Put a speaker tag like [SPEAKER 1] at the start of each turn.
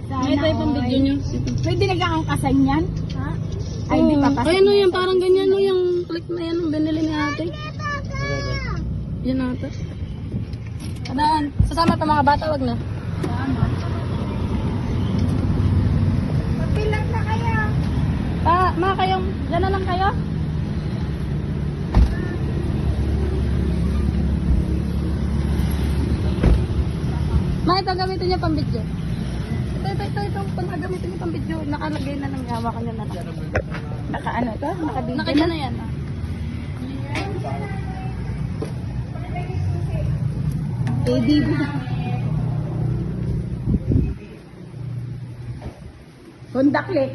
[SPEAKER 1] May tayo pang video nyo.
[SPEAKER 2] Pwede nag-aangkasan yan? Ha? Ay, hindi pa pa.
[SPEAKER 1] Ay, ano yan, parang ganyan, no, yung click na yan, ang binili ni ate. Yan ata. Kadaan, sasama pa mga bata, wag na.
[SPEAKER 2] Papilang na kaya.
[SPEAKER 1] Mga kayong, dyan na lang kayo. Ito gamitin niya pang video. Ito, gamitin niya pang video. Nakalagay na ng hawakan niya na.
[SPEAKER 2] Naka-ano to? Naka-video
[SPEAKER 1] Nakadyan na yan.
[SPEAKER 2] ADB. Honda click.